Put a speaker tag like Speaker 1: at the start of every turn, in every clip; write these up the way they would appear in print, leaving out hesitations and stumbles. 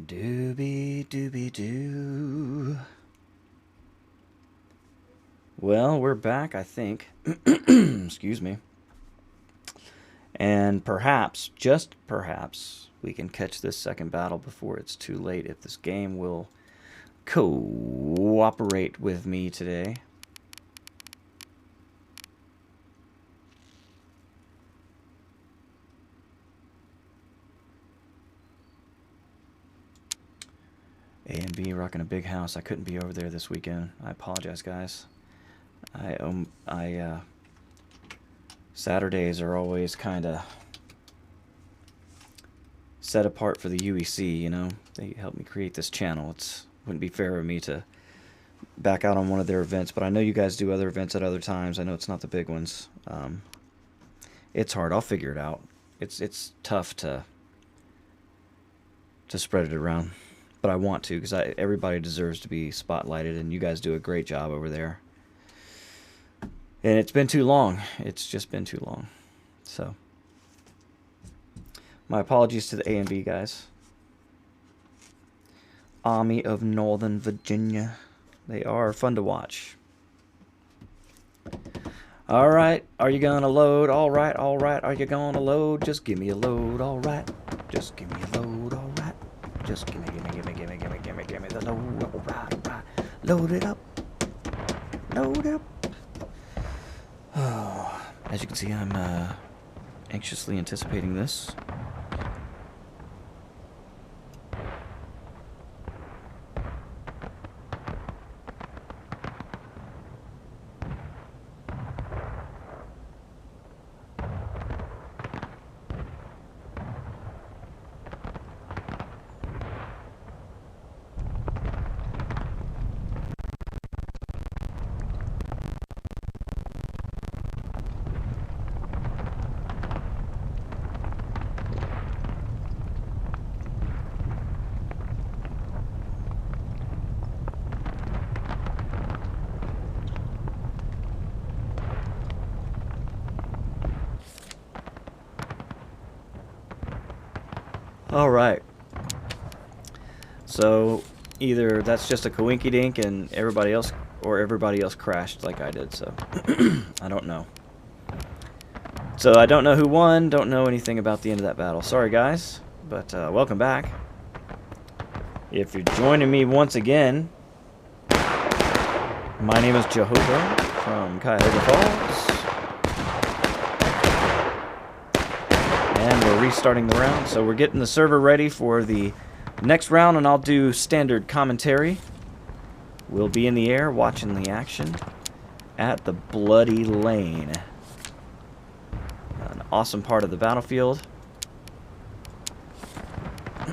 Speaker 1: Doobie doobie doo. Well, we're back, I think. Excuse me. And perhaps, just perhaps, we can catch this second battle before it's too late if this game will cooperate with me today. A and B rocking a big house. I couldn't be over there this weekend. I apologize, guys. Saturdays are always kind of set apart for the UEC, you know. They helped me create this channel. It wouldn't be fair of me to back out on one of their events, but I know you guys do other events at other times. I know it's not the big ones. It's hard. I'll figure it out. It's tough to spread it around, but I want to because everybody deserves to be spotlighted, and you guys do a great job over there. And it's been too long. It's just been too long. So, my apologies to the A and B guys. Army of Northern Virginia. They are fun to watch. All right. Are you going to load? All right. All right. Are you going to load? Just give me a load. All right. Just give me a load. All right. Just give me the load. All right. All right. Load it up. Load it up. Oh, as you can see, I'm anxiously anticipating this. All right. So either that's just a coinky dink and everybody else crashed like I did, so I don't know. So I don't know who won, don't know anything about the end of that battle. Sorry guys, but welcome back. If you're joining me once again, my name is Joehova from Cuyahoga Falls. And we're restarting the round, so we're getting the server ready for the next round, and I'll do standard commentary. We'll be in the air watching the action at the Bloody Lane. An awesome part of the battlefield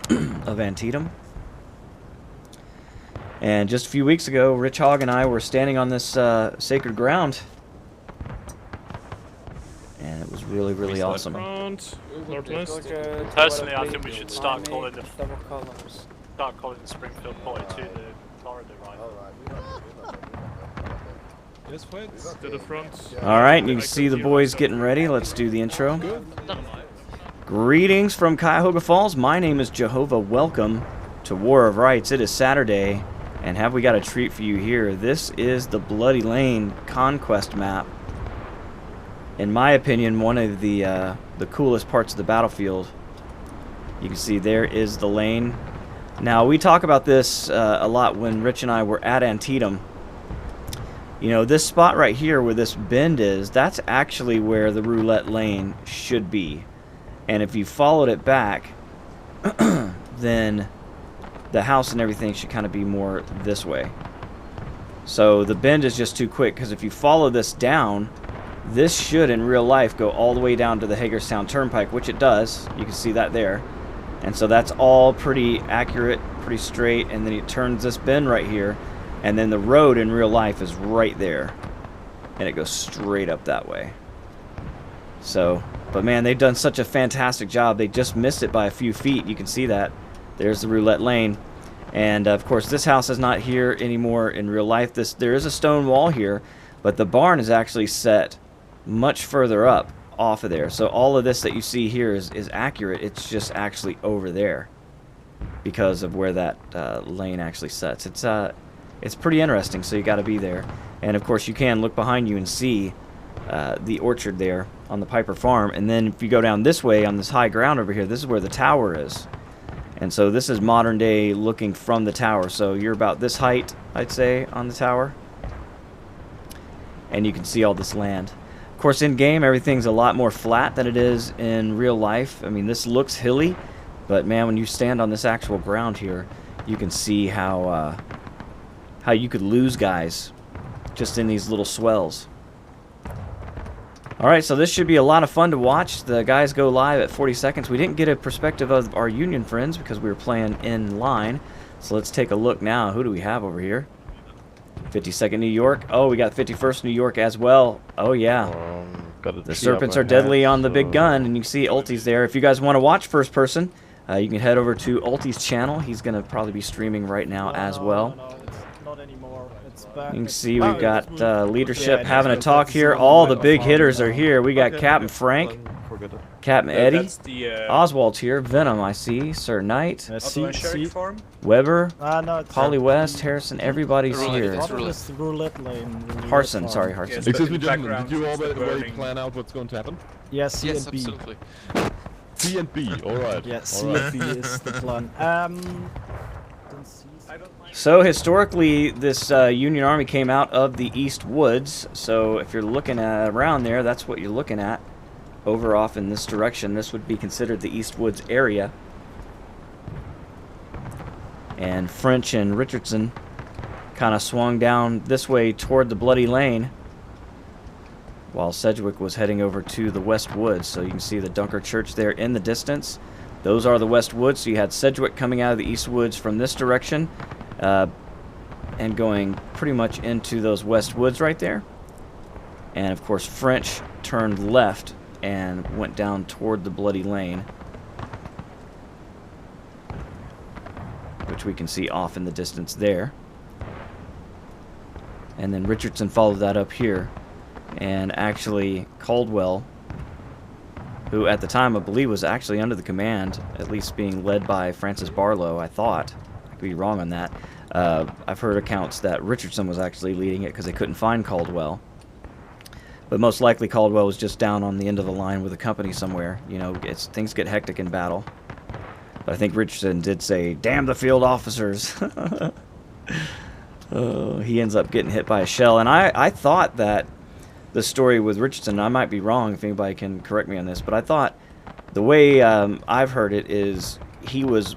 Speaker 1: of Antietam. And just a few weeks ago, Rich Hogg and I were standing on this sacred ground. And it was really, really awesome.
Speaker 2: Northwest.
Speaker 3: Personally, I think we should start calling the Springfield Poly to the Florida ride.
Speaker 2: Yes, wait. To the front.
Speaker 1: All right, you can see the boys getting ready. Let's do the intro. Greetings from Cuyahoga Falls. My name is Joehova. Welcome to War of Rights. It is Saturday, and have we got a treat for you here. This is the Bloody Lane Conquest map. In my opinion, one of the coolest parts of the battlefield. You can see there is the lane. Now, we talk about this a lot when Rich and I were at Antietam. You know, this spot right here where this bend is, that's actually where the roulette lane should be. And if you followed it back, then the house and everything should kind of be more this way. So the bend is just too quick, because if you follow this down, this should, in real life, go all the way down to the Hagerstown Turnpike, which it does. You can see that there. And so that's all pretty accurate, pretty straight, and then it turns this bend right here, and then the road in real life is right there. And it goes straight up that way. So, but man, they've done such a fantastic job. They just missed it by a few feet. You can see that. There's the roulette lane. And, of course, this house is not here anymore in real life. There is a stone wall here, but the barn is actually set much further up off of there. So all of this that you see here is accurate. It's just actually over there. because of where that lane actually sets. It's pretty interesting, so you got to be there. And of course, you can look behind you and see the orchard there on the Piper Farm. And then if you go down this way on this high ground over here, this is where the tower is. And so this is modern day looking from the tower. So you're about this height, I'd say, on the tower. And you can see all this land. Of course, in game, everything's a lot more flat than it is in real life. I mean, this looks hilly, but man, when you stand on this actual ground here, you can see how you could lose guys just in these little swells. Alright, so this should be a lot of fun to watch. The guys go live at 40 seconds. We didn't get a perspective of our Union friends because we were playing in line. So let's take a look now. Who do we have over here? 52nd New York. Oh, we got 51st New York as well. Oh, yeah. The Serpents are deadly on the big gun, and you can see Ulti's there. If you guys want to watch first person, you can head over to Ulti's channel. He's going to probably be streaming right now as well.
Speaker 4: No, it's not anymore. It's back.
Speaker 1: You can see we've got leadership having a talk here. All the big hitters are here. We got Captain Frank, Captain Eddie, Oswald's here, Venom I see, Sir Knight, Weber, Polly West, Harrison, everybody's here. Harson, sorry, Harson.
Speaker 5: Excuse me, gentlemen, did you already plan out what's going to happen?
Speaker 4: Yeah, C
Speaker 6: Yes,
Speaker 4: and B.
Speaker 6: absolutely.
Speaker 5: C and B, alright.
Speaker 4: Yeah, C and B is the plan.
Speaker 1: So historically, this Union Army came out of the East Woods. So if you're looking at around there, that's what you're looking at. Over off in this direction, this would be considered the East Woods area. And French and Richardson kind of swung down this way toward the Bloody Lane, while Sedgwick was heading over to the West Woods. So you can see the Dunker Church there in the distance. Those are the West Woods. So you had Sedgwick coming out of the East Woods from this direction and going pretty much into those West Woods right there. And of course, French turned left and went down toward the Bloody Lane, which we can see off in the distance there. And then Richardson followed that up here. And actually, Caldwell, who at the time I believe was actually under the command, at least being led by Francis Barlow, I thought. I could be wrong on that. I've heard accounts that Richardson was actually leading it because they couldn't find Caldwell. But most likely Caldwell was just down on the end of the line with a company somewhere. You know, things get hectic in battle. But I think Richardson did say, "Damn the field officers." He ends up getting hit by a shell. And I thought that the story with Richardson, I might be wrong if anybody can correct me on this, but I thought the way I've heard it is he was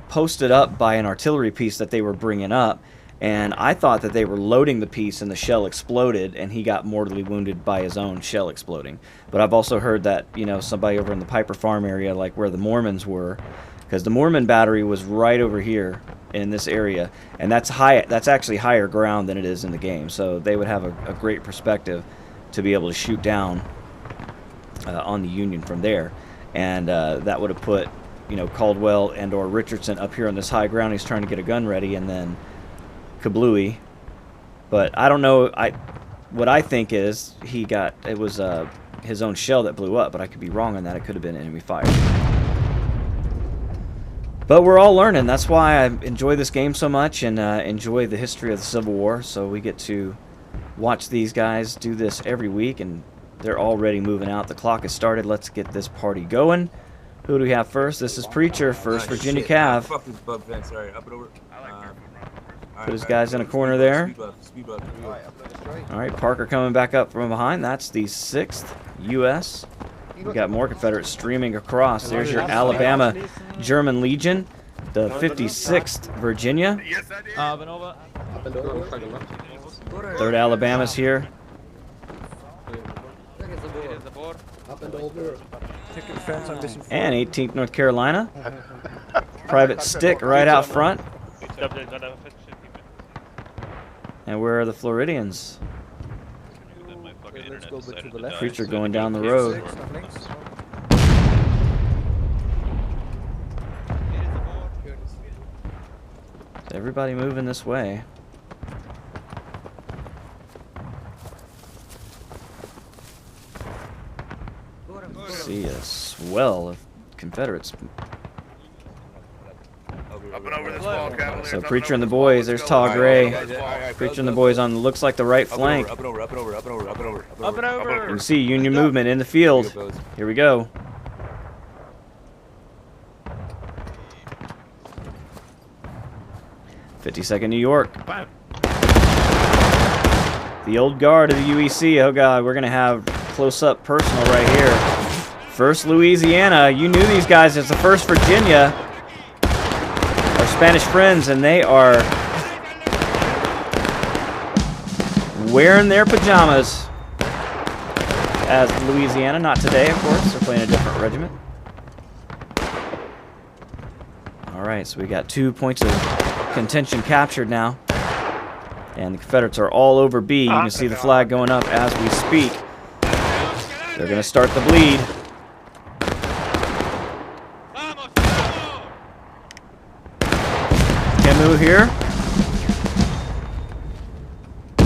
Speaker 1: posted up by an artillery piece that they were bringing up, and I thought that they were loading the piece and the shell exploded and he got mortally wounded by his own shell exploding. But I've also heard that, you know, somebody over in the Piper Farm area, like where the Mormons were, because the Mormon battery was right over here in this area, and that's actually higher ground than it is in the game, so they would have a great perspective to be able to shoot down on the Union from there. And that would have put, you know, Caldwell and or Richardson up here on this high ground. He's trying to get a gun ready, and then kablooey. But I don't know. What I think is it was his own shell that blew up, but I could be wrong on that. It could have been enemy fire. But we're all learning. That's why I enjoy this game so much and enjoy the history of the Civil War. So we get to watch these guys do this every week, and they're already moving out. The clock has started. Let's get this party going. Who do we have first? This is Preacher, 1st Virginia Cav. Put his guys in a corner there. Alright, Parker coming back up from behind. That's the 6th U.S. We got more Confederates streaming across. There's your Alabama German Legion, the 56th Virginia. 3rd Alabama's here. And 18th North Carolina. Private Stick right out front. And where are the Floridians? Preacher going down the road. Is everybody moving this way? See a swell of Confederates
Speaker 3: Up and over this wall, Cavaliers.
Speaker 1: So
Speaker 3: up and
Speaker 1: Preacher and the
Speaker 3: over this wall.
Speaker 1: boys,
Speaker 3: Let's
Speaker 1: there's
Speaker 3: go.
Speaker 1: Tall
Speaker 3: All
Speaker 1: Gray.
Speaker 3: right.
Speaker 1: Preacher and the boys on looks like the right flank.
Speaker 6: Up and over, up and over, up and over, up and over,
Speaker 2: Up and over.
Speaker 1: You can see Union movement in the field. Here we go. .52nd New York.
Speaker 2: Bam.
Speaker 1: The old guard of the UEC. Oh God, we're gonna have close-up personal right here. 1st Louisiana. You knew these guys as the 1st Virginia. Our Spanish friends, and they are wearing their pajamas as Louisiana. Not today, of course. They're playing a different regiment. All right, so we got 2 points of contention captured now. And the Confederates are all over B. You can see the flag going up as we speak. They're going to start the bleed. Camus here.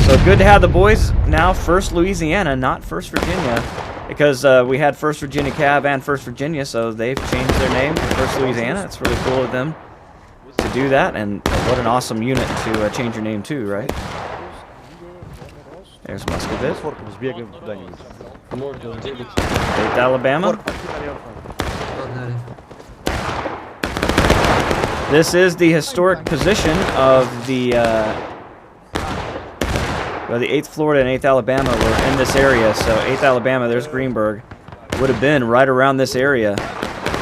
Speaker 1: So good to have the boys now 1st Louisiana, not 1st Virginia. Because we had 1st Virginia Cav and 1st Virginia, so they've changed their name to 1st Louisiana. It's really cool of them to do that, and what an awesome unit to change your name to, right? There's Muscovite. 8th Alabama. This is the historic position of the 8th Florida and 8th Alabama were in this area. So 8th Alabama, there's Greenberg, would have been right around this area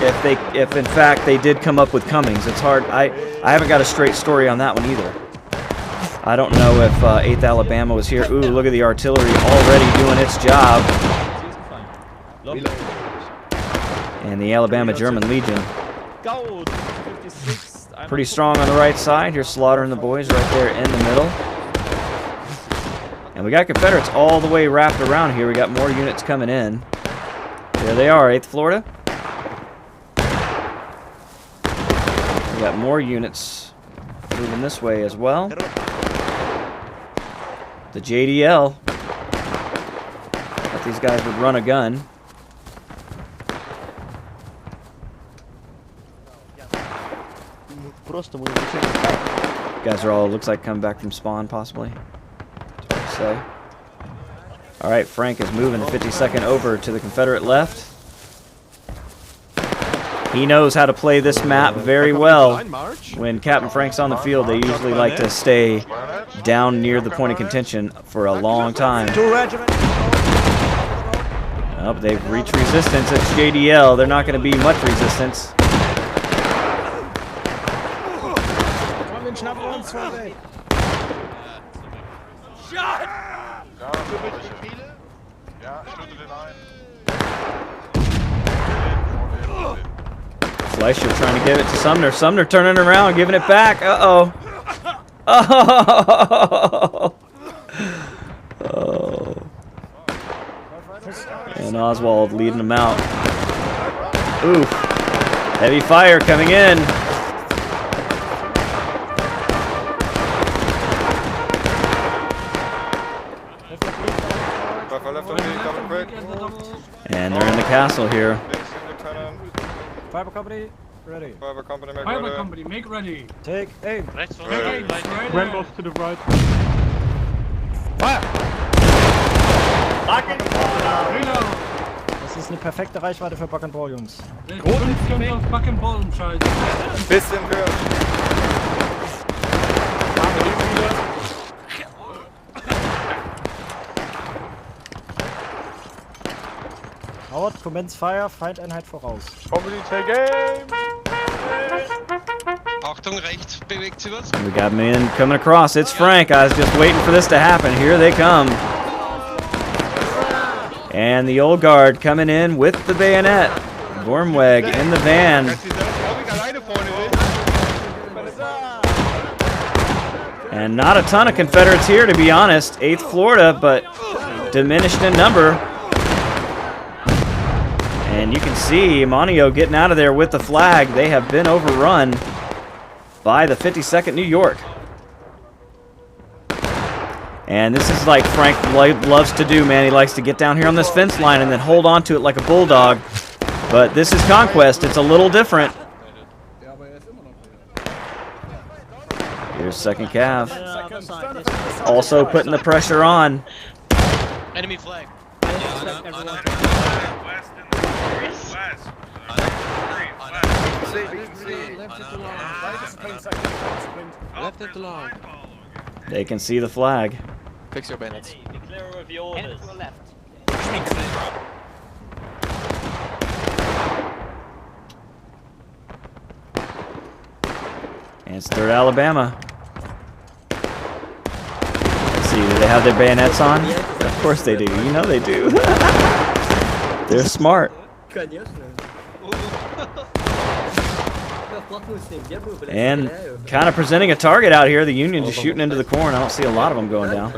Speaker 1: if in fact they did come up with Cummings. It's hard. I haven't got a straight story on that one either. I don't know if 8th Alabama was here. Ooh, look at the artillery already doing its job. And the Alabama German Legion. Pretty strong on the right side. Here's Slaughter and the boys right there in the middle. And we got Confederates all the way wrapped around here. We got more units coming in. There they are, 8th Florida. We got more units moving this way as well. The JDL. Thought these guys would run a gun. Guys are all, looks like, coming back from spawn, possibly. It's hard to say. All right, Frank is moving the 52nd over to the Confederate left. He knows how to play this map very well. When Captain Frank's on the field, they usually like to stay down near the point of contention for a long time. Oh, they've reached resistance. It's JDL. They're not going to be much resistance. Fleischer trying to give it to Sumner. Sumner turning around, giving it back. Uh-oh. Oh. Oh. And Oswald leading them out. Oof. Heavy fire coming in. And they're in the castle here.
Speaker 4: Fiber company, ready.
Speaker 3: Fiber company, make
Speaker 7: Fiber
Speaker 3: ready.
Speaker 7: company, make ready.
Speaker 4: Take aim.
Speaker 3: Ready.
Speaker 2: Rambos to the right.
Speaker 7: Reload.
Speaker 4: Das ist eine perfekte Reichweite für Buck and Ball, Jungs.
Speaker 7: 15 auf Back and Ball umschalten.
Speaker 3: Bisschen höher.
Speaker 4: Howard, commence fire, Feindeinheit voraus.
Speaker 3: Company, take aim.
Speaker 8: Achtung, rechts bewegt sie was.
Speaker 1: We got men coming across. It's Frank. I was just waiting for this to happen. Here they come. And the old guard coming in with the bayonet. Gormweg in the van. And not a ton of Confederates here, to be honest. 8th Florida, but diminished in number. And you can see Monio getting out of there with the flag. They have been overrun by the 52nd New York. And this is like Frank loves to do, man. He likes to get down here on this fence line and then hold on to it like a bulldog. But this is Conquest. It's a little different. Here's second Cav. Also putting the pressure on.
Speaker 8: Enemy flag.
Speaker 3: Left it alone.
Speaker 1: They can see the flag.
Speaker 3: Fix your bayonets.
Speaker 6: Be clear of your orders.
Speaker 3: To the left.
Speaker 1: And it's 3rd Alabama. Let's see, do they have their bayonets on? Of course they do. You know they do. They're smart. And kind of presenting a target out here. The Union just shooting into the corn. I don't see a lot of them going down.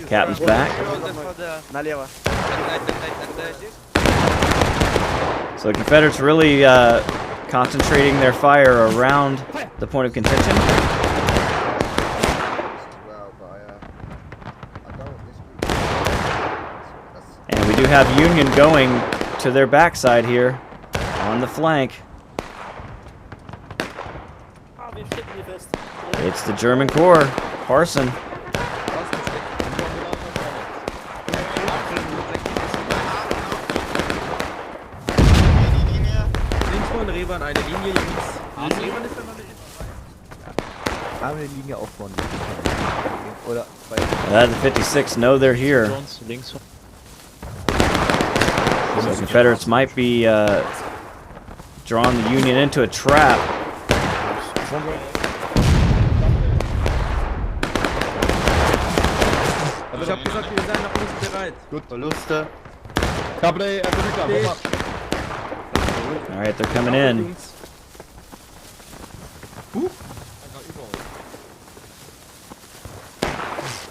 Speaker 1: Captain's back. So the Confederates really concentrating their fire around the point of contention. And we do have Union going to their backside here on the flank. It's the German Corps. Carson. The 56 know they're here. So the Confederates might be drawing the Union into a trap.
Speaker 9: Ich hab gesagt, wir seien nach uns bereit.
Speaker 5: Gut. Verluste. Company,
Speaker 1: Alright, they're coming in.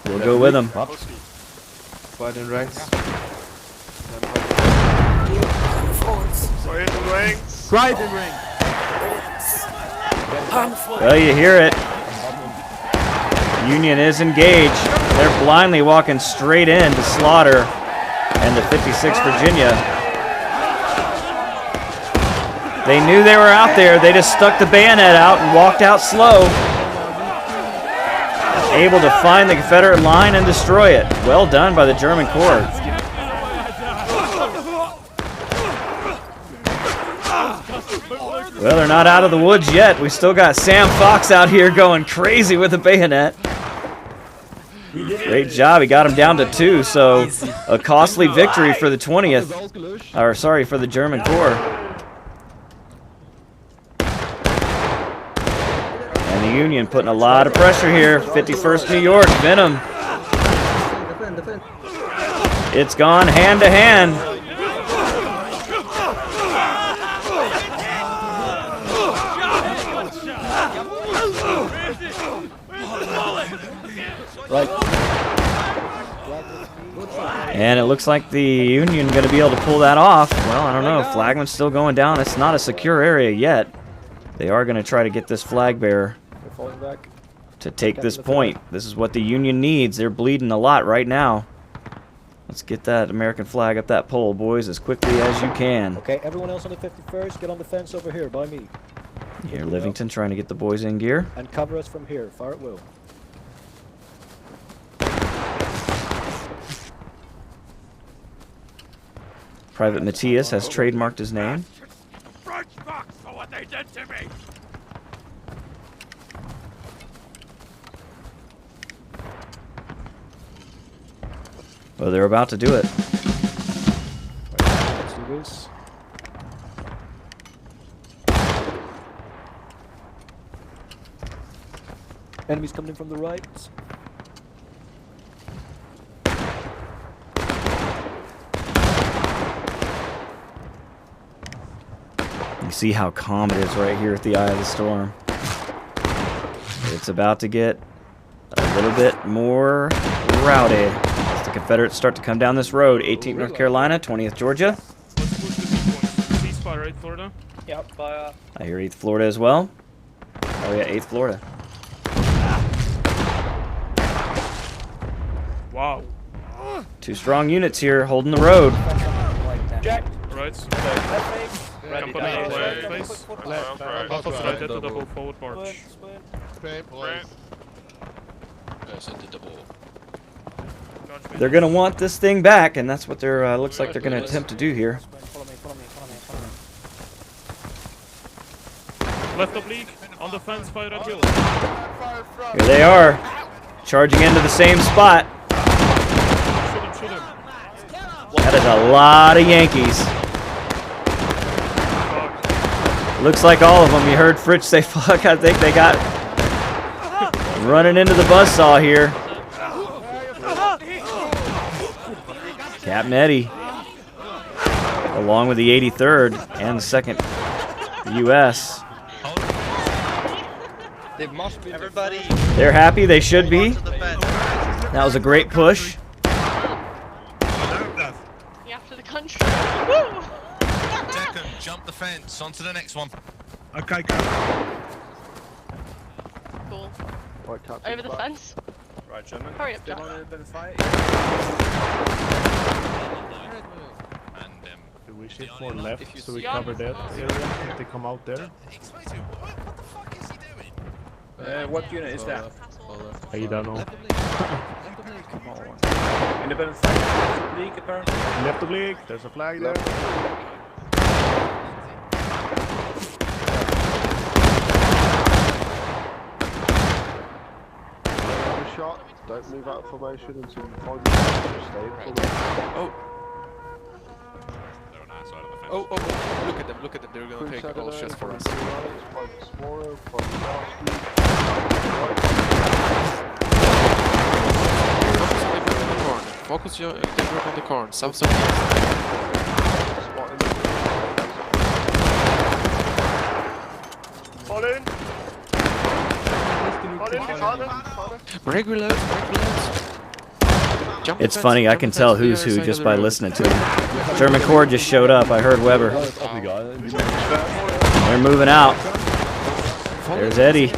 Speaker 1: We'll go with them.
Speaker 5: Fight in ranks.
Speaker 2: Fight in ranks.
Speaker 9: Right in ring.
Speaker 1: Well, you hear it. Union is engaged. They're blindly walking straight in to slaughter and the 56 Virginia. They knew they were out there. They just stuck the bayonet out and walked out slow. Able to find the Confederate line and destroy it. Well done by the German Corps. Well, they're not out of the woods yet. We still got Sam Fox out here going crazy with a bayonet. Great job. He got him down to 2, so a costly victory for the 20th. Or, sorry, for the German Corps. And the Union putting a lot of pressure here. 51st New York, Venom. It's gone hand to hand. And it looks like the Union going to be able to pull that off. Well, I don't know. Flagman's still going down. It's not a secure area yet. They are going to try to get this flag bearer to take this point. This is what the Union needs. They're bleeding a lot right now. Let's get that American flag up that pole, boys, as quickly as you can.
Speaker 10: Okay, everyone else on the 51st, get on the fence over here by me.
Speaker 1: Here, Livington trying to get the boys in gear.
Speaker 10: And cover us from here, far at will.
Speaker 1: Private Matthias has trademarked his name.
Speaker 2: French fucks for what they did to me.
Speaker 1: Well, they're about to do it.
Speaker 10: Let's do this. Enemies coming in from the right.
Speaker 1: You see how calm it is right here at the eye of the storm. It's about to get a little bit more rowdy as the Confederates start to come down this road. 18th North Carolina, 20th Georgia.
Speaker 2: Let's push the big ones. Ceasefire, right, Florida?
Speaker 6: Yep, fire.
Speaker 1: I hear 8th Florida as well. Oh yeah, 8th Florida.
Speaker 2: Wow.
Speaker 1: 2 strong units here holding the road.
Speaker 2: Right.
Speaker 6: Ready,
Speaker 2: Company
Speaker 6: guys.
Speaker 2: flag, please. Half of right at the double forward march.
Speaker 1: They're gonna want this thing back, and that's what they're looks like they're gonna attempt to do here.
Speaker 10: Follow me, follow me, follow me, follow me.
Speaker 2: Left oblique, on the fence, fire at will.
Speaker 1: Here they are, charging into the same spot.
Speaker 2: Shoot him, shoot him.
Speaker 1: That is a lot of Yankees. Looks like all of them. You heard Fritz say, fuck, I think they got running into the buzzsaw here. Captain Eddie, along with the 83rd and the 2nd U.S.
Speaker 6: Everybody,
Speaker 1: They're happy. They should be.
Speaker 8: To the fence.
Speaker 1: That was a great push.
Speaker 11: After the country. Woo!
Speaker 8: Declan, jump the fence, on to the next one.
Speaker 9: Okay, go.
Speaker 11: Cool.
Speaker 3: Right, Captain,
Speaker 11: Over the
Speaker 3: back.
Speaker 11: fence.
Speaker 6: right, German.
Speaker 11: Hurry up, Jack.
Speaker 2: Do we shift more left so we
Speaker 11: Yeah.
Speaker 2: cover that area if they come out there?
Speaker 8: Explain to me, what the fuck is he doing?
Speaker 6: What unit is that?
Speaker 2: I don't know.
Speaker 6: Independent flag, oblique, apparently.
Speaker 2: Left oblique, there's a flag there.
Speaker 3: Have a shot. Don't move out of formation until you find the stay in formation.
Speaker 5: Oh, look at them, look at them. They're gonna take all shots for us. Focus your work on the corner. South southeast.
Speaker 3: Fall in.
Speaker 5: Break reloads, break reloads. Jump
Speaker 1: It's
Speaker 5: the
Speaker 1: funny.
Speaker 5: fence,
Speaker 1: I
Speaker 5: jump
Speaker 1: can
Speaker 5: the
Speaker 1: tell
Speaker 5: fence to the
Speaker 1: who's
Speaker 5: other
Speaker 1: who
Speaker 5: side
Speaker 1: just
Speaker 5: of
Speaker 1: by
Speaker 5: the road.
Speaker 1: listening to him. German Corps just showed up. I heard Weber. They're moving out. There's Eddie.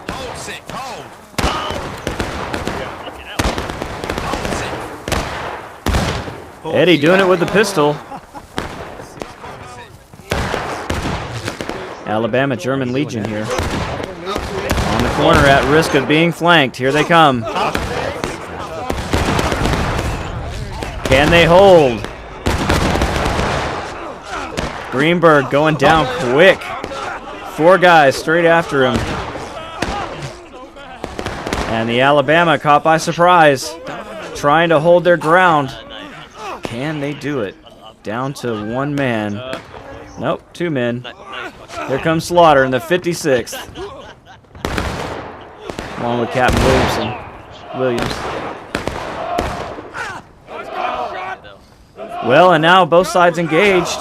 Speaker 8: Hold, sick, hold!
Speaker 1: Eddie doing it with the pistol. Alabama German Legion here. On the corner at risk of being flanked. Here they come. Can they hold? Greenberg going down quick. 4 guys straight after him. And the Alabama caught by surprise, trying to hold their ground. Can they do it? Down to 1 man. Nope, 2 men. Here comes Slaughter in the 56th. Along with Captain Williams. Well, and now both sides engaged.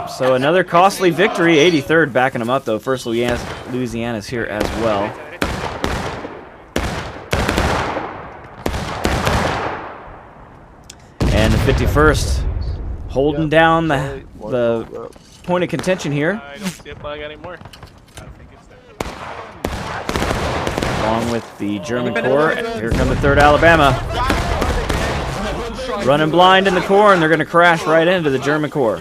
Speaker 1: So another costly victory. 83rd backing them up, though. First Louisiana's here as well. And the 51st holding down the point of contention here.
Speaker 6: I don't see a flag anymore.
Speaker 1: Along with the German Corps. Here come the 3rd Alabama. Running blind in the Corps, and they're going to crash right into the German Corps.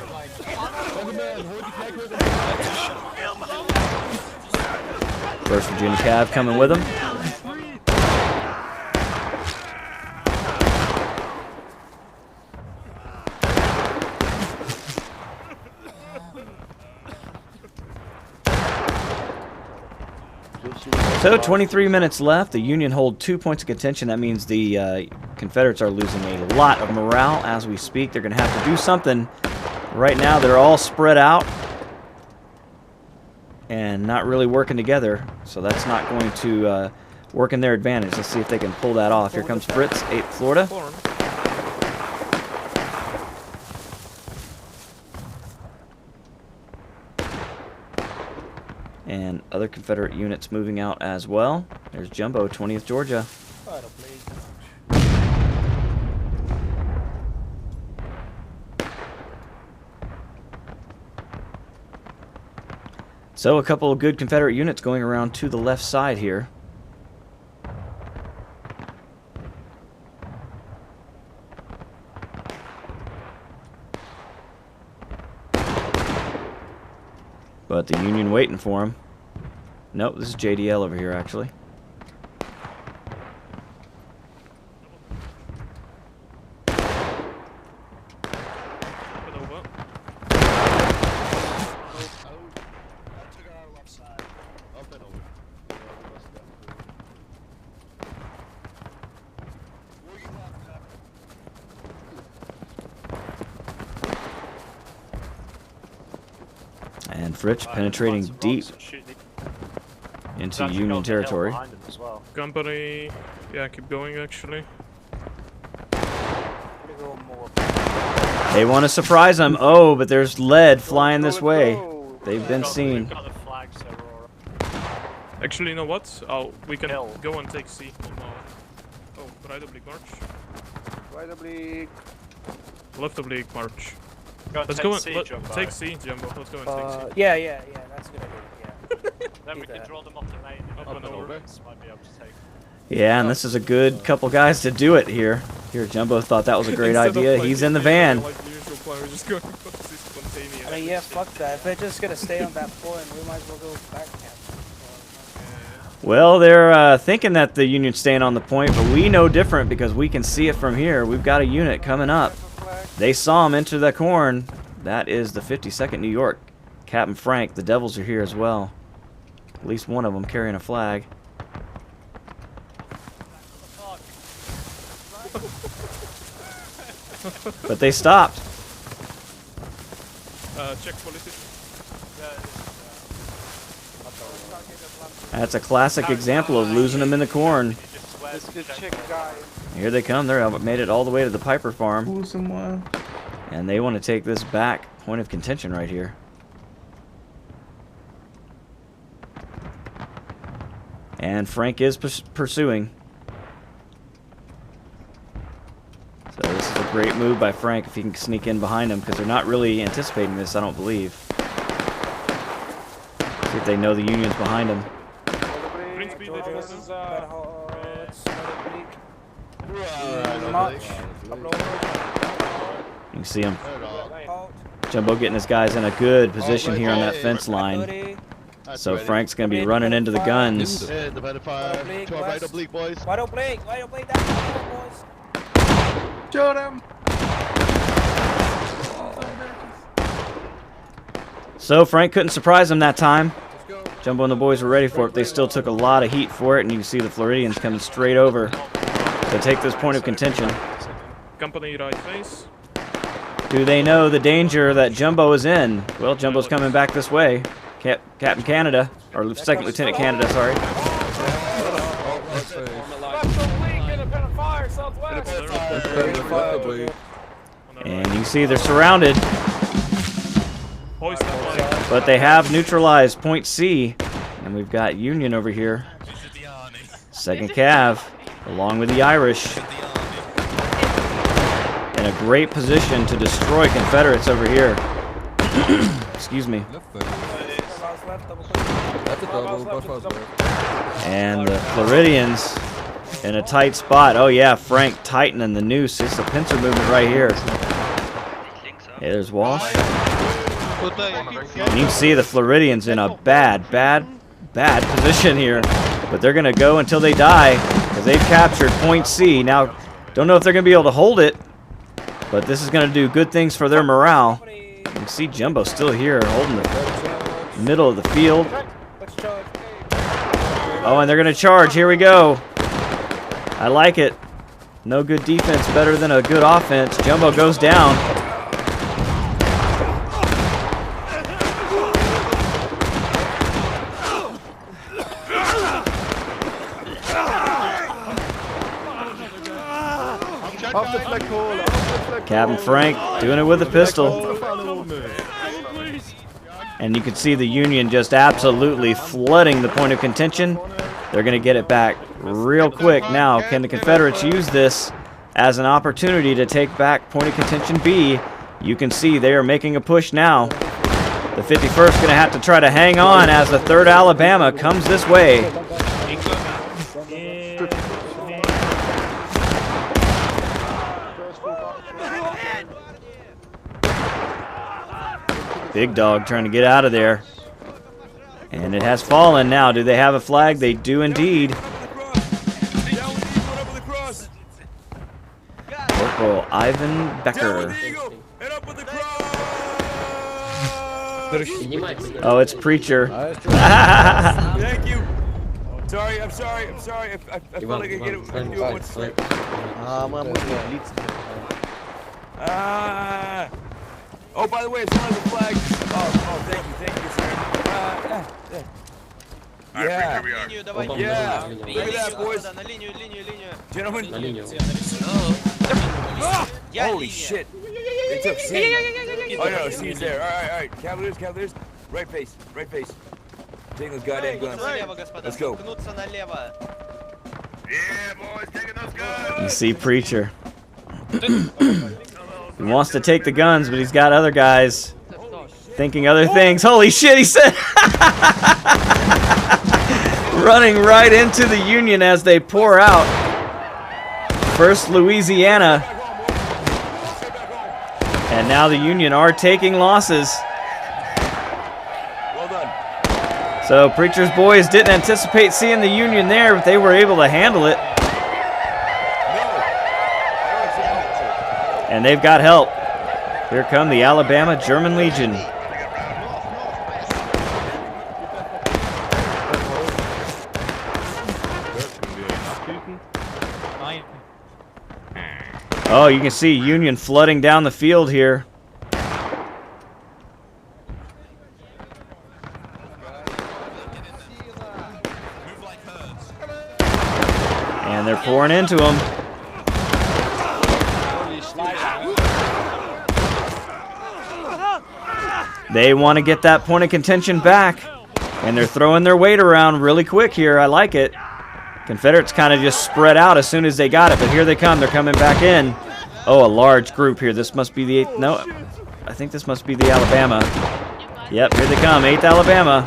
Speaker 1: First Virginia Cav coming with them. So 23 minutes left. The Union hold 2 points of contention. That means the Confederates are losing a lot of morale as we speak. They're going to have to do something. Right now they're all spread out and not really working together. So that's not going to work in their advantage. Let's see if they can pull that off. Here comes Fritz, 8th Florida. And other Confederate units moving out as well. There's Jumbo, 20th Georgia. So a couple of good Confederate units going around to the left side here. But the Union waiting for him. Nope, this is JDL over here, actually. And Fritsch penetrating deep into Union territory.
Speaker 2: Company, yeah, keep going actually.
Speaker 1: They want to surprise them. Oh, but there's lead flying this way. They've been seen.
Speaker 2: Actually, you know what? Oh, we can go and take C. Oh, right oblique march.
Speaker 3: Right oblique.
Speaker 2: Left oblique march. Let's
Speaker 6: take
Speaker 2: go and
Speaker 6: C, Jumbo.
Speaker 2: take C, Jumbo. Let's go and take C.
Speaker 10: Yeah, that's a good idea. Yeah.
Speaker 6: Then we can draw them off the main.
Speaker 2: Up and over.
Speaker 6: Might be able to take.
Speaker 1: Yeah, and this is a good couple guys to do it here. Here, Jumbo thought that was a great
Speaker 2: Instead of,
Speaker 1: idea.
Speaker 2: like,
Speaker 1: He's in the van.
Speaker 2: Like the usual plan, we're just going for spontaneous.
Speaker 10: I mean, yeah, fuck that. If they're just gonna stay on that point, we might as well go back camp.
Speaker 1: Well, they're thinking that the Union's staying on the point, but we know different because we can see it from here. We've got a unit coming up. They saw him enter the corn. That is the 52nd New York. Captain Frank, the Devils are here as well. At least one of them carrying a flag. But they stopped.
Speaker 2: Check politics.
Speaker 1: That's a classic example of losing them in the corn. Here they come. They're made it all the way to the Piper farm. And they want to take this back. Point of contention right here. And Frank is pursuing. So this is a great move by Frank if he can sneak in behind him, because they're not really anticipating this, I don't believe. See if they know the Union's behind them. You can see him. Jumbo getting his guys in a good position here on that fence line. So Frank's going to be running into the guns.
Speaker 3: Right oblique, boys.
Speaker 10: Wide oblique, boys.
Speaker 9: Shoot him!
Speaker 1: So Frank couldn't surprise him that time. Jumbo and the boys were ready for it. They still took a lot of heat for it, and you can see the Floridians coming straight over to take this point of contention.
Speaker 2: Company right face.
Speaker 1: Do they know the danger that Jumbo is in? Well, Jumbo's coming back this way. Captain Canada, or Second Lieutenant Canada, sorry. And you see they're surrounded. But they have neutralized point C. And we've got Union over here. Second Cav, along with the Irish. In a great position to destroy Confederates over here. Excuse me. And the Floridians in a tight spot. Oh yeah, Frank tightening the noose. It's a pincer movement right here. Yeah, there's Walsh. And you can see the Floridians in a bad position here. But they're going to go until they die, because they've captured point C. Now, don't know if they're going to be able to hold it, but this is going to do good things for their morale. You can see Jumbo still here, holding the middle of the field. Oh, and they're going to charge. Here we go. I like it. No good defense, better than a good offense. Jumbo goes down. Captain Frank doing it with a pistol. And you can see the Union just absolutely flooding the point of contention. They're going to get it back real quick. Now, can the Confederates use this as an opportunity to take back point of contention B? You can see they are making a push now. The 51st going to have to try to hang on as the 3rd Alabama comes this way. Big Dog trying to get out of there. And it has fallen now. Do they have a flag? They do indeed. Corporal Ivan Becker. Oh, it's Preacher.
Speaker 9: Thank you. Sorry, I'm sorry. I felt like I could do it once. Oh, by the way, it's one of the flags. Oh, thank you, sir. Yeah. Yeah. Look at that, boys. Gentlemen. Holy shit. They took C. Oh, no, C's there. All right. Cavaliers. Right face. Taking those goddamn guns. Let's go. Yeah, boys, taking those guns.
Speaker 1: You see Preacher. He wants to take the guns, but he's got other guys thinking other things. Holy shit, he said. Running right into the Union as they pour out. First Louisiana. And now the Union are taking losses. So Preacher's boys didn't anticipate seeing the Union there, but they were able to handle it. And they've got help. Here come the Alabama German Legion. Oh, you can see Union flooding down the field here. And they're pouring into them. They want to get that point of contention back. And they're throwing their weight around really quick here. I like it. Confederates kind of just spread out as soon as they got it. But here they come. They're coming back in. Oh, a large group here. This must be the 8th. No, I think this must be the Alabama. Yep, here they come. 8th Alabama.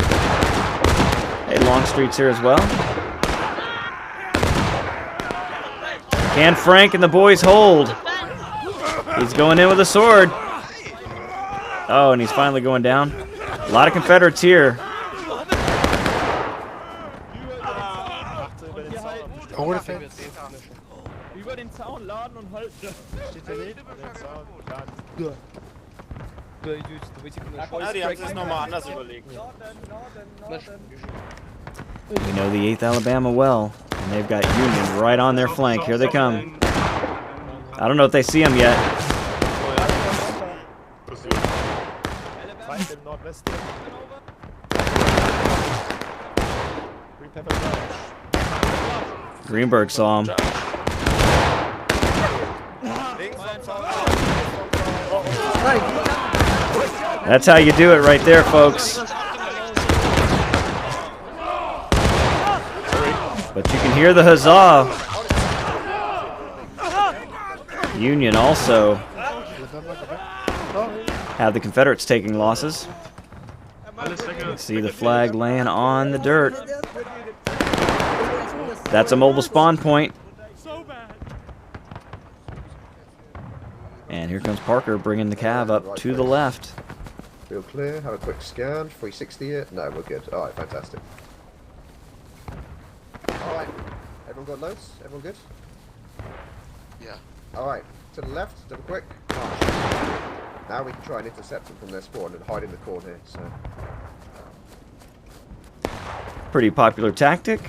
Speaker 1: Hey, Longstreet's here as well. Can Frank and the boys hold? He's going in with a sword. Oh, and he's finally going down. A lot of Confederates here. We know the 8th Alabama well, and they've got Union right on their flank. Here they come. I don't know if they see them yet. Greenberg saw him. That's how you do it right there, folks. But you can hear the huzzah. Union also have the Confederates taking losses. You see the flag laying on the dirt. That's a mobile spawn point. And here comes Parker bringing the cav up to the left.
Speaker 3: Feel clear. Have a quick scan. 360 it. No, we're good. All right, fantastic. All right. Everyone got notes? Everyone good?
Speaker 5: Yeah.
Speaker 3: All right. To the left. Double quick. March. Now we can try and intercept them from their spawn and hide in the corner here. So.
Speaker 1: Pretty popular tactic.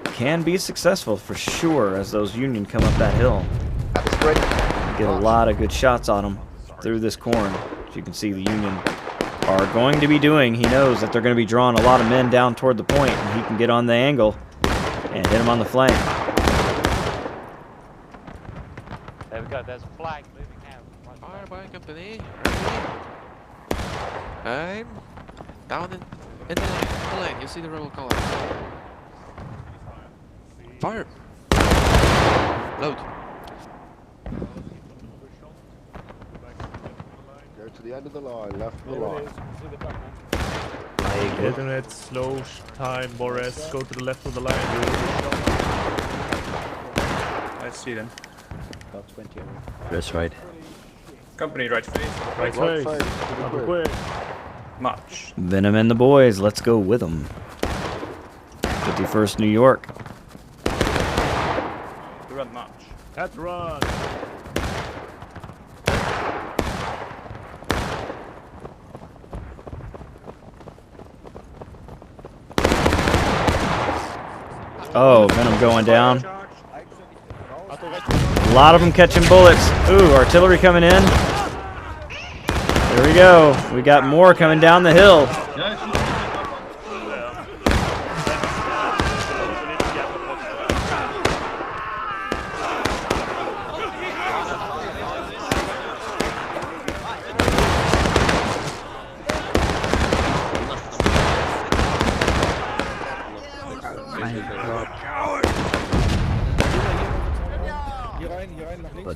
Speaker 1: Can be successful for sure as those Union come up that hill.
Speaker 3: At the sprint.
Speaker 1: Get a lot of good shots on them through this corn. As you can see, the Union are going to be doing. He knows that they're going to be drawing a lot of men down toward the point, and he can get on the angle and hit him on the flank.
Speaker 6: There we go, there's a flag moving out.
Speaker 5: Fire by company. I'm down in the lane. You see the rebel color. Fire. Load.
Speaker 3: Go to the end of the line. Left of the line.
Speaker 2: Internet, slow time, Boris. Go to the left of the line. I see them.
Speaker 4: About 20.
Speaker 6: That's right.
Speaker 2: Company right face.
Speaker 3: Right face.
Speaker 2: Quick. March.
Speaker 1: Venom and the boys, let's go with them. 51st New York.
Speaker 2: We run march.
Speaker 4: Let's run.
Speaker 1: Oh, Venom going down. A lot of them catching bullets. Ooh, artillery coming in. There we go. We got more coming down the hill.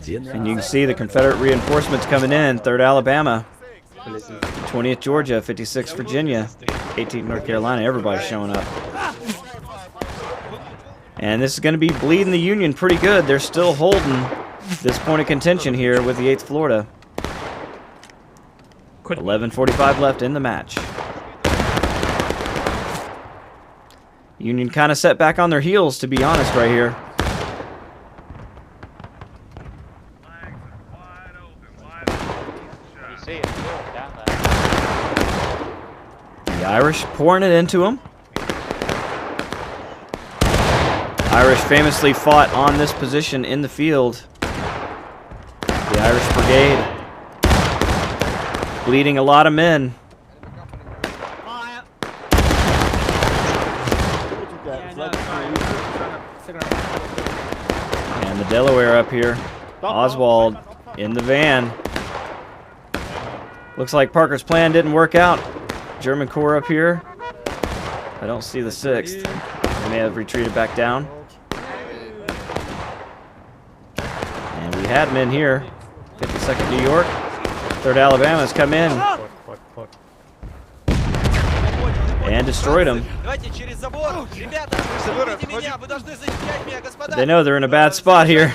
Speaker 1: And you can see the Confederate reinforcements coming in. 3rd Alabama, 20th Georgia, 56th Virginia, 18th North Carolina. Everybody's showing up. And this is going to be bleeding the Union pretty good. They're still holding this point of contention here with the 8th Florida. 11:45 left in the match. Union kind of set back on their heels, to be honest, right here. The Irish pouring it into them. Irish famously fought on this position in the field. The Irish Brigade bleeding a lot of men. And the Delaware up here. Oswald in the van. Looks like Parker's plan didn't work out. German Corps up here. I don't see the 6th. They may have retreated back down. And we had men here. 52nd New York. 3rd Alabama's come in. And destroyed them. But they know they're in a bad spot here.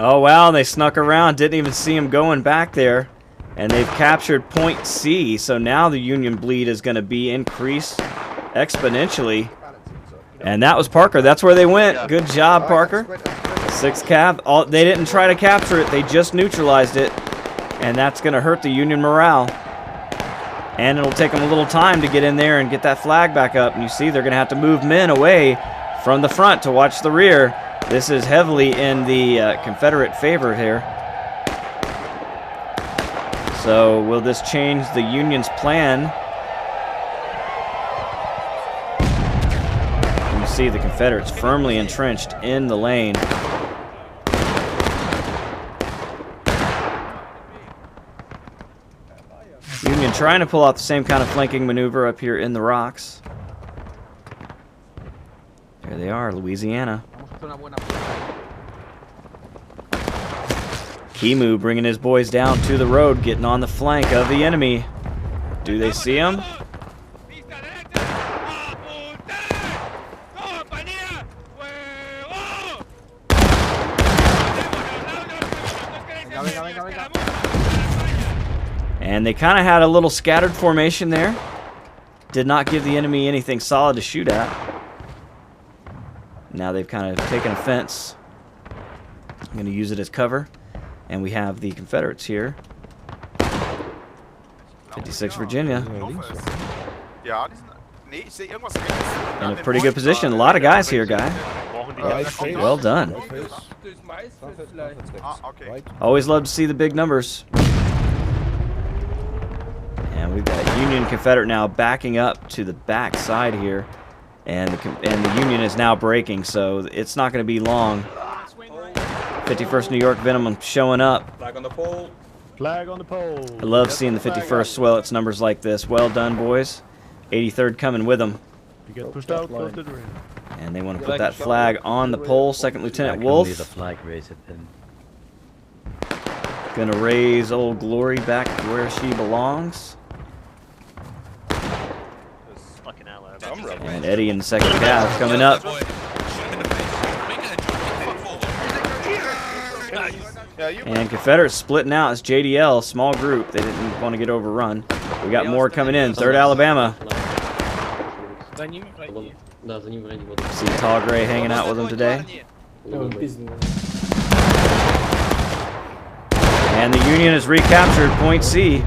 Speaker 1: Oh wow, they snuck around, didn't even see him going back there. And they've captured point C, so now the Union bleed is going to be increased exponentially. And that was Parker, that's where they went. Good job, Parker. 6th Cav, they didn't try to capture it, they just neutralized it. And that's going to hurt the Union morale. And it'll take them a little time to get in there and get that flag back up. And you see they're going to have to move men away from the front to watch the rear. This is heavily in the Confederate favor here. So will this change the Union's plan? You see the Confederates firmly entrenched in the lane. Union trying to pull out the same kind of flanking maneuver up here in the rocks. There they are, Louisiana. Kimu bringing his boys down to the road, getting on the flank of the enemy. Do they see him? And they kind of had a little scattered formation there. Did not give the enemy anything solid to shoot at. Now they've kind of taken offense. I'm going to use it as cover. And we have the Confederates here. 56 Virginia. In a pretty good position. A lot of guys here, guy. Well done. Always love to see the big numbers. And we've got Union Confederate now backing up to the back side here. And the Union is now breaking, so it's not going to be long. 51st New York Venom showing up.
Speaker 4: Flag on the pole. Flag on the pole.
Speaker 1: I love seeing the 51st swell its numbers like this. Well done, boys. 83rd coming with them.
Speaker 4: You get pushed out,
Speaker 1: and they want to put that flag on the pole. 2nd Lieutenant Wolf.
Speaker 6: The flag raise it then.
Speaker 1: Gonna raise Old Glory back to where she belongs. And Eddie in the second half coming up. And Confederates splitting out. It's JDL, small group. They didn't want to get overrun. We got more coming in. 3rd Alabama. See Tall Gray hanging out with them today. And the Union has recaptured Point C.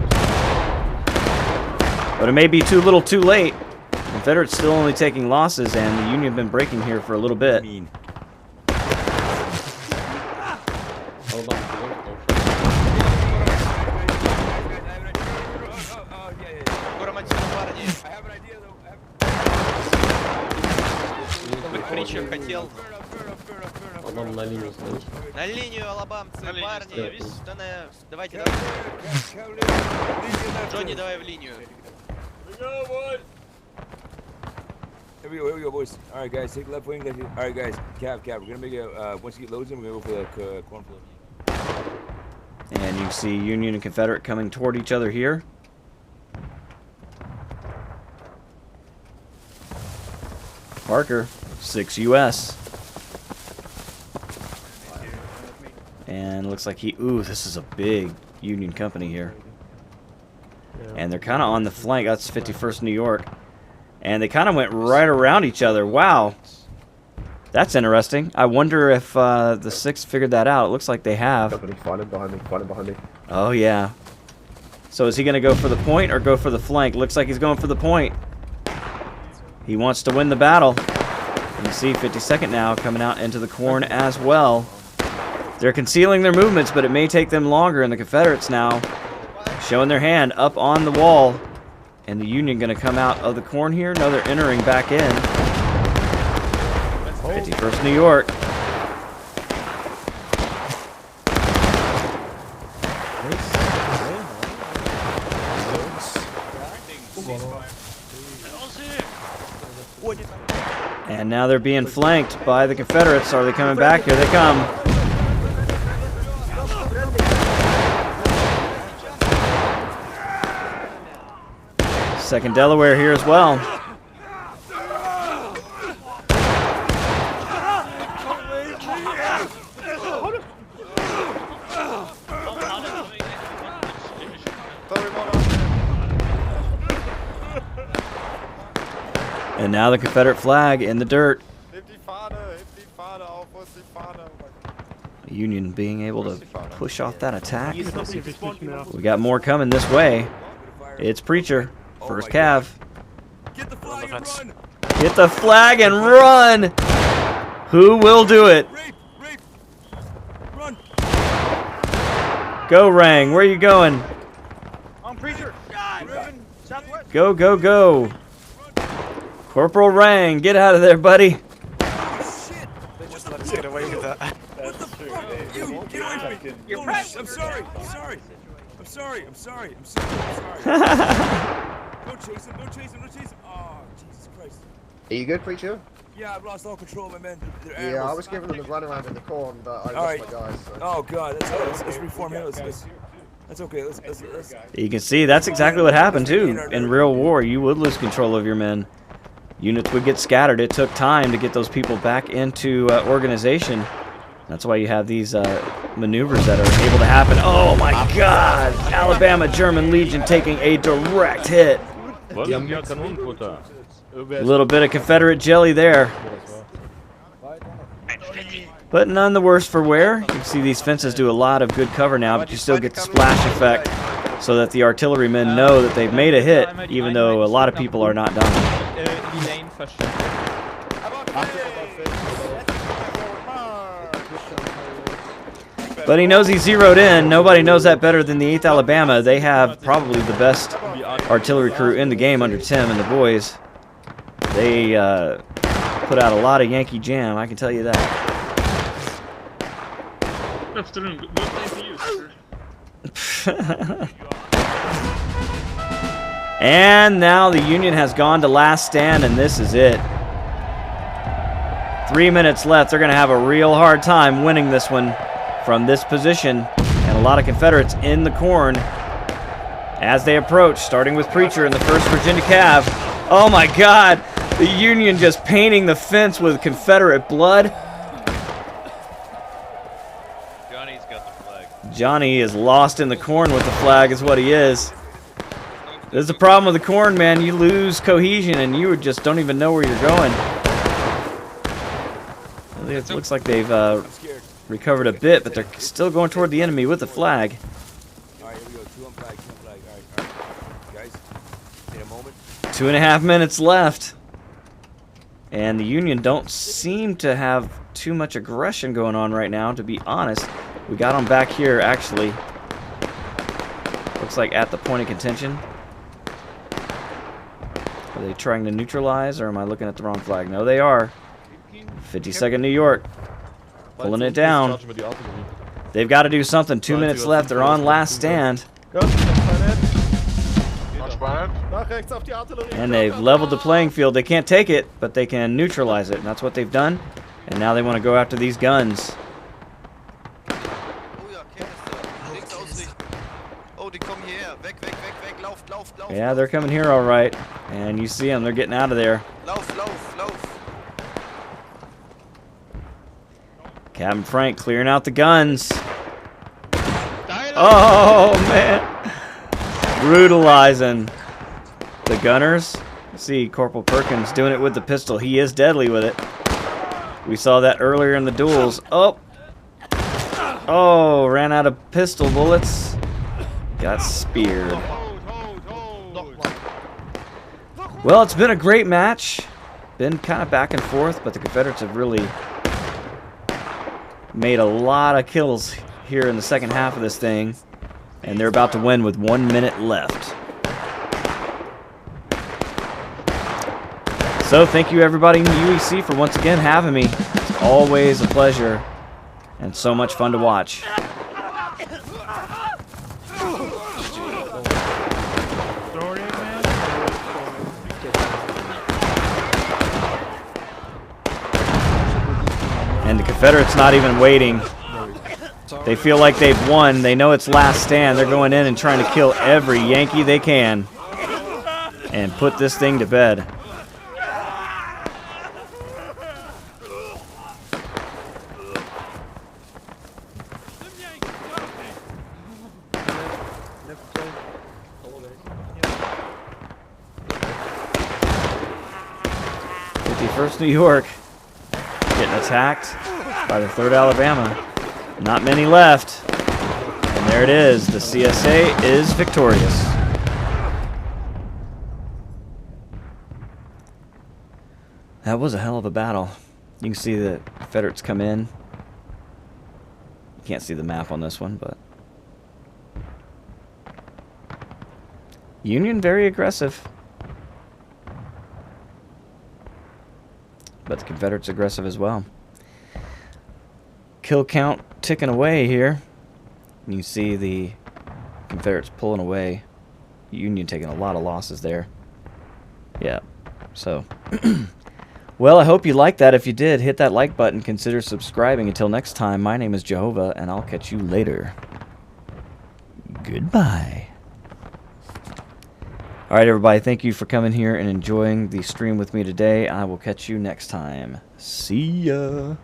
Speaker 1: But it may be too little too late. Confederates still only taking losses, and the Union have been breaking here for a little bit.
Speaker 5: Причем хотел на линию алабамцы, парни. Давайте, Джонни, давай в линию.
Speaker 9: Here we go, boys. All right, guys, take left wing. All right, guys, Cap. We're gonna make a once you get loads in, we're gonna go for the cornfield.
Speaker 1: And you see Union and Confederate coming toward each other here. Parker, 6 US. And looks like he, ooh, this is a big Union company here. And they're kind of on the flank. That's 51st New York. And they kind of went right around each other. Wow. That's interesting. I wonder if the 6th figured that out. It looks like they have.
Speaker 3: Find him behind me.
Speaker 1: Oh, yeah. So is he going to go for the point or go for the flank? Looks like he's going for the point. He wants to win the battle. You see 52nd now coming out into the corn as well. They're concealing their movements, but it may take them longer. And the Confederates now showing their hand up on the wall. And the Union going to come out of the corn here? No, they're entering back in. 51st New York. And now they're being flanked by the Confederates. Are they coming back? Here they come. Second Delaware here as well. And now the Confederate flag in the dirt. The Union being able to push off that attack. We got more coming this way. It's Preacher. First Cav.
Speaker 9: Get the flag and run!
Speaker 1: Get the flag and run! Who will do it?
Speaker 9: Rape! Run!
Speaker 1: Go, Rang. Where are you going?
Speaker 10: On Preacher. Southwest.
Speaker 1: Go, go, go. Corporal Rang, get out of there, buddy.
Speaker 9: Oh, shit!
Speaker 5: Just let us get away with that.
Speaker 9: What the fuck? You, get away from me!
Speaker 10: You're
Speaker 9: I'm sorry! Don't chase him! Oh, Jesus Christ.
Speaker 3: Are you good, Preacher?
Speaker 9: Yeah, I've lost all control of my men.
Speaker 3: Yeah, I was giving them the run around in the corn, but I lost my guys. So.
Speaker 9: Oh, God. Let's reform here. That's okay. Let's.
Speaker 1: You can see that's exactly what happened, too. In real war, you would lose control of your men. Units would get scattered. It took time to get those people back into organization. That's why you have these maneuvers that are able to happen. Oh, my God. Alabama German Legion taking a direct hit. A little bit of Confederate jelly there. But none the worse for wear. You can see these fences do a lot of good cover now, but you still get the splash effect so that the artillerymen know that they've made a hit, even though a lot of people are not dying. But he knows he's zeroed in. Nobody knows that better than the 8th Alabama. They have probably the best artillery crew in the game under Tim and the boys. They put out a lot of Yankee jam, I can tell you that.
Speaker 2: Afternoon. Good day to you, sir.
Speaker 1: And now the Union has gone to last stand, and this is it. 3 minutes left. They're going to have a real hard time winning this one from this position. And a lot of Confederates in the corn as they approach, starting with Preacher in the 1st Virginia Cav. Oh my God! The Union just painting the fence with Confederate blood.
Speaker 6: Johnny's got the flag.
Speaker 1: Johnny is lost in the corn with the flag is what he is. This is the problem with the corn, man. You lose cohesion and you just don't even know where you're going. It looks like they've recovered a bit, but they're still going toward the enemy with the flag.
Speaker 9: Alright, here we go. 2 on flag, 2 on flag. Alright. Guys, in a moment.
Speaker 1: 2.5 minutes left. And the Union don't seem to have too much aggression going on right now, to be honest. We got them back here, actually. Looks like at the point of contention. Are they trying to neutralize, or am I looking at the wrong flag? No, they are. 52nd New York. Pulling it down. They've got to do something. 2 minutes left. They're on last stand. And they've leveled the playing field. They can't take it, but they can neutralize it. And that's what they've done. And now they want to go after these guns. Yeah, they're coming here all right. And you see them. They're getting out of there. Captain Frank clearing out the guns. Oh, man. Brutalizing the gunners. See Corporal Perkins doing it with the pistol. He is deadly with it. We saw that earlier in the duels. Oh. Oh, ran out of pistol bullets. Got speared. Well, it's been a great match. Been kind of back and forth, but the Confederates have really made a lot of kills here in the second half of this thing. And they're about to win with 1 minute left. So thank you everybody in the UEC for once again having me. It's always a pleasure and so much fun to watch. And the Confederates not even waiting. They feel like they've won. They know it's last stand. They're going in and trying to kill every Yankee they can and put this thing to bed. First New York getting attacked by the 3rd Alabama. Not many left. And there it is. The CSA is victorious. That was a hell of a battle. You can see the Confederates come in. You can't see the map on this one, but Union very aggressive. But the Confederates aggressive as well. Kill count ticking away here. You see the Confederates pulling away. Union taking a lot of losses there. Yeah. So, well, I hope you liked that. If you did, hit that like button. Consider subscribing. Until next time, my name is Joehova, and I'll catch you later. Goodbye. All right, everybody, thank you for coming here and enjoying the stream with me today. I will catch you next time. See ya.